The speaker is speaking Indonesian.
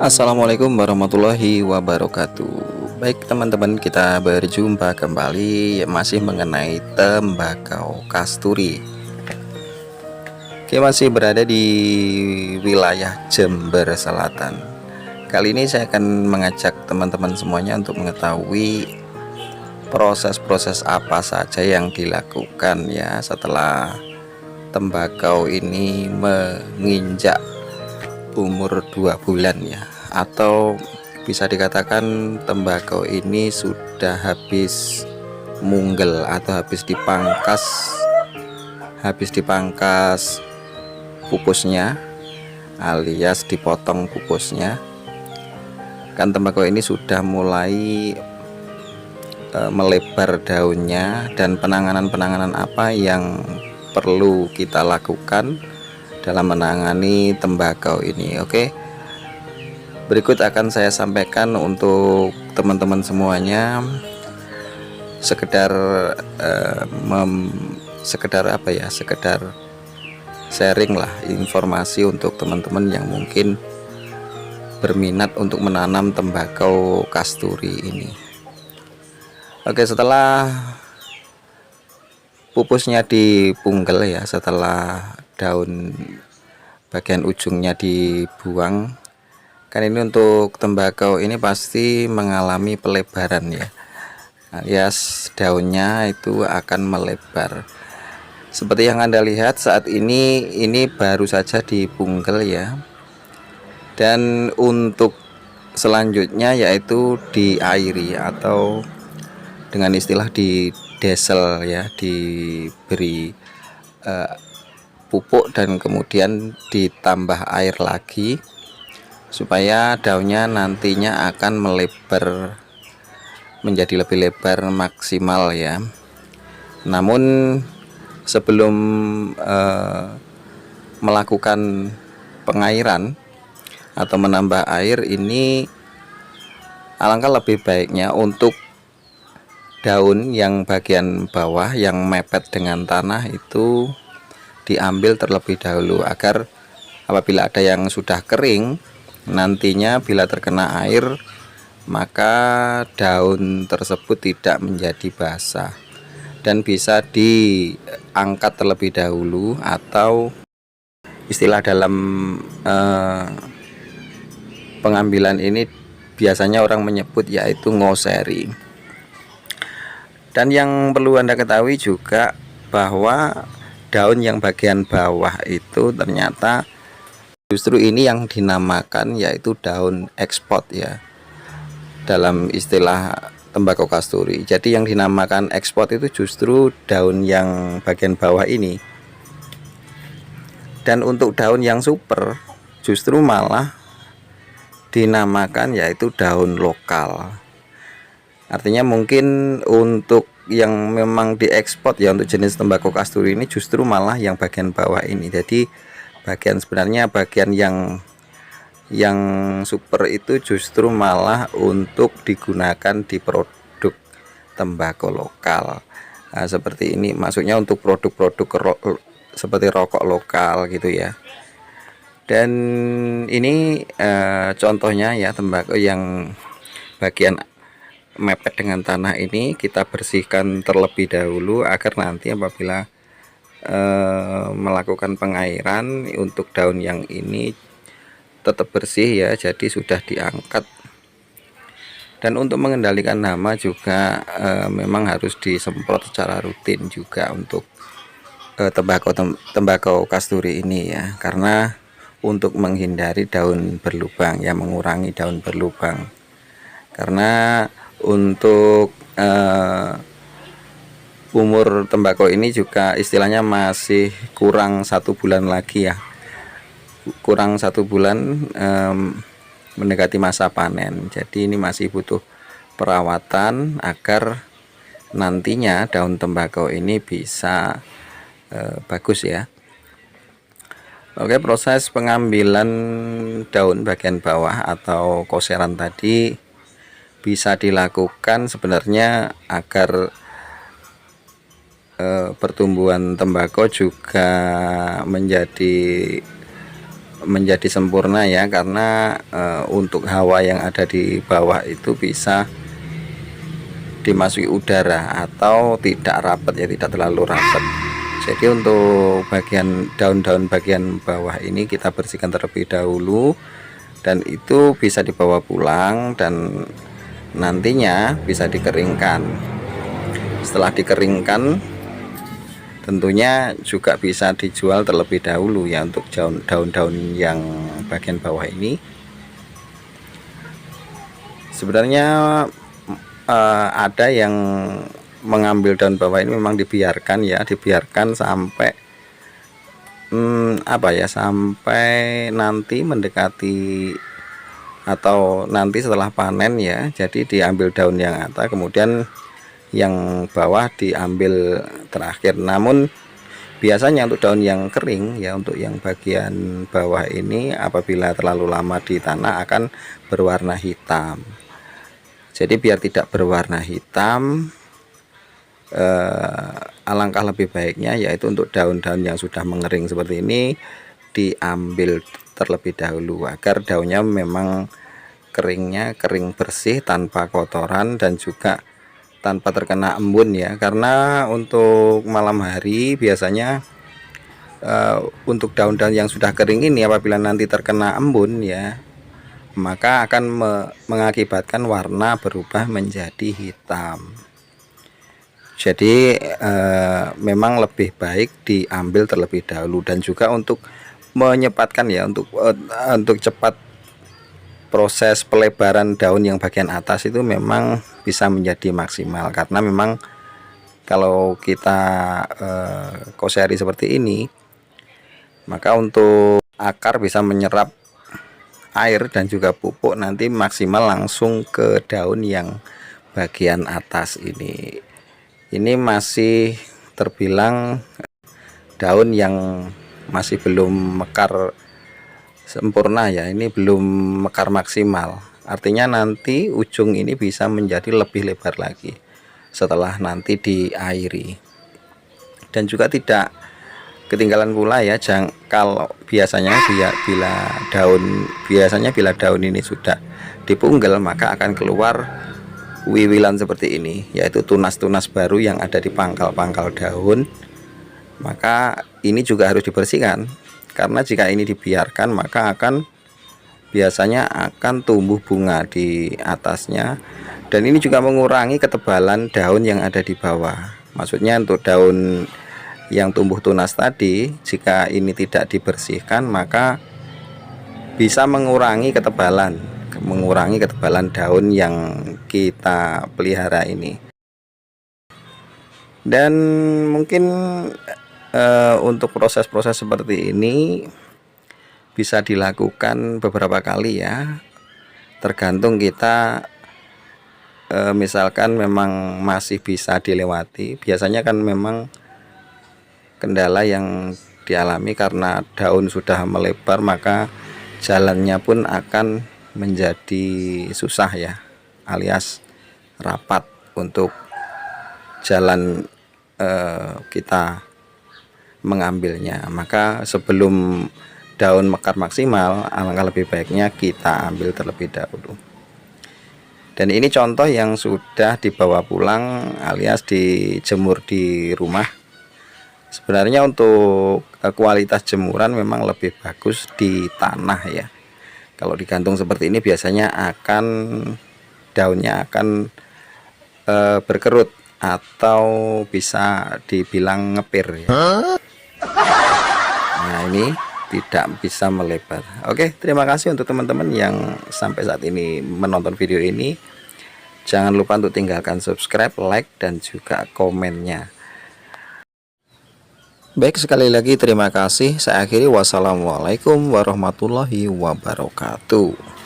Assalamualaikum warahmatullahi wabarakatuh. Baik teman-teman, kita berjumpa kembali masih mengenai tembakau kasturi. Oke, masih berada di wilayah Jember Selatan. Kali ini saya akan mengajak teman-teman semuanya untuk mengetahui proses-proses apa saja yang dilakukan ya setelah tembakau ini menginjak umur 2 bulan ya, atau bisa dikatakan tembakau ini sudah habis munggel atau habis dipangkas pupusnya alias dipotong pupusnya. Kan tembakau ini sudah mulai melebar daunnya, dan penanganan apa yang perlu kita lakukan dalam menangani tembakau ini. Oke, berikut akan saya sampaikan untuk teman-teman semuanya, sekedar sekedar sharing lah informasi untuk teman-teman yang mungkin berminat untuk menanam tembakau kasturi ini. Oke, setelah pupusnya dipunggel ya, setelah daun bagian ujungnya dibuang, kan ini untuk tembakau ini pasti mengalami pelebaran ya, alias daunnya itu akan melebar. Seperti yang Anda lihat saat ini baru saja dipunggel ya. Dan untuk selanjutnya yaitu diairi, atau dengan istilah di desel ya, diberi pupuk dan kemudian ditambah air lagi supaya daunnya nantinya akan melebar menjadi lebih lebar maksimal ya. Namun sebelum melakukan pengairan atau menambah air ini, alangkah lebih baiknya untuk daun yang bagian bawah yang mepet dengan tanah itu diambil terlebih dahulu, agar apabila ada yang sudah kering, nantinya bila terkena air maka daun tersebut tidak menjadi basah dan bisa diangkat terlebih dahulu, atau istilah dalam pengambilan ini biasanya orang menyebut yaitu ngoseri. Dan yang perlu Anda ketahui juga bahwa daun yang bagian bawah itu ternyata justru ini yang dinamakan yaitu daun ekspor ya dalam istilah tembakau kasturi. Jadi yang dinamakan ekspor itu justru daun yang bagian bawah ini. Dan untuk daun yang super justru malah dinamakan yaitu daun lokal. Artinya mungkin untuk yang memang diekspor ya untuk jenis tembakau kasturi ini justru malah yang bagian bawah ini. Jadi bagian yang super itu justru malah untuk digunakan di produk tembakau lokal. Nah, seperti ini maksudnya untuk produk-produk seperti rokok lokal gitu ya. Dan ini contohnya ya, tembakau yang bagian mepet dengan tanah ini kita bersihkan terlebih dahulu agar nanti apabila melakukan pengairan untuk daun yang ini tetap bersih ya, jadi sudah diangkat. Dan untuk mengendalikan hama juga memang harus disemprot secara rutin juga untuk tembakau kasturi ini ya, karena untuk menghindari daun berlubang ya, mengurangi daun berlubang. Karena untuk umur tembakau ini juga istilahnya masih kurang 1 bulan lagi ya, kurang 1 bulan mendekati masa panen. Jadi ini masih butuh perawatan agar nantinya daun tembakau ini bisa bagus ya. Oke, proses pengambilan daun bagian bawah atau koseran tadi bisa dilakukan sebenarnya agar pertumbuhan tembakau juga menjadi menjadi sempurna ya, karena untuk hawa yang ada di bawah itu bisa dimasuki udara atau tidak rapat ya, tidak terlalu rapat. Jadi untuk bagian daun-daun bagian bawah ini kita bersihkan terlebih dahulu, dan itu bisa dibawa pulang dan nantinya bisa dikeringkan. Setelah dikeringkan tentunya juga bisa dijual terlebih dahulu ya, untuk daun-daun yang bagian bawah ini. Sebenarnya ada yang mengambil daun bawah ini memang dibiarkan ya, dibiarkan sampai sampai nanti mendekati atau nanti setelah panen ya. Jadi diambil daun yang atas, kemudian yang bawah diambil terakhir. Namun biasanya untuk daun yang kering ya, untuk yang bagian bawah ini apabila terlalu lama di tanah akan berwarna hitam. Jadi biar tidak berwarna hitam, alangkah lebih baiknya yaitu untuk daun-daun yang sudah mengering seperti ini diambil terlebih dahulu, agar daunnya memang keringnya kering bersih tanpa kotoran dan juga tanpa terkena embun ya. Karena untuk malam hari biasanya untuk daun-daun yang sudah kering ini apabila nanti terkena embun ya, maka akan mengakibatkan warna berubah menjadi hitam. Jadi memang lebih baik diambil terlebih dahulu, dan juga untuk menyempatkan ya, untuk cepat proses pelebaran daun yang bagian atas itu memang bisa menjadi maksimal, karena memang kalau kita koseri seperti ini, maka untuk akar bisa menyerap air dan juga pupuk nanti maksimal langsung ke daun yang bagian atas ini. Ini masih terbilang daun yang masih belum mekar sempurna ya, ini belum mekar maksimal. Artinya nanti ujung ini bisa menjadi lebih lebar lagi setelah nanti diairi. Dan juga tidak ketinggalan pula ya, kalau biasanya bila daun ini sudah dipunggal, maka akan keluar wiwilan seperti ini, yaitu tunas-tunas baru yang ada di pangkal-pangkal daun. Maka ini juga harus dibersihkan, karena jika ini dibiarkan maka biasanya akan tumbuh bunga di atasnya, dan ini juga mengurangi ketebalan daun yang ada di bawah. Maksudnya untuk daun yang tumbuh tunas tadi, jika ini tidak dibersihkan maka bisa mengurangi ketebalan daun yang kita pelihara ini. Dan mungkin untuk proses-proses seperti ini bisa dilakukan beberapa kali ya, tergantung kita misalkan memang masih bisa dilewati. Biasanya kan memang kendala yang dialami karena daun sudah melebar, maka jalannya pun akan menjadi susah ya, alias rapat untuk jalan kita mengambilnya. Maka sebelum daun mekar maksimal, alangkah lebih baiknya kita ambil terlebih dahulu. Dan ini contoh yang sudah dibawa pulang alias dijemur di rumah. Sebenarnya untuk kualitas jemuran memang lebih bagus di tanah ya. Kalau digantung seperti ini biasanya daunnya akan berkerut atau bisa dibilang ngepir ya. Nah ini tidak bisa melebar. Oke, terima kasih untuk teman-teman yang sampai saat ini menonton video ini. Jangan lupa untuk tinggalkan subscribe, like, dan juga komennya. Baik, sekali lagi terima kasih. Saya akhiri, wassalamualaikum warahmatullahi wabarakatuh.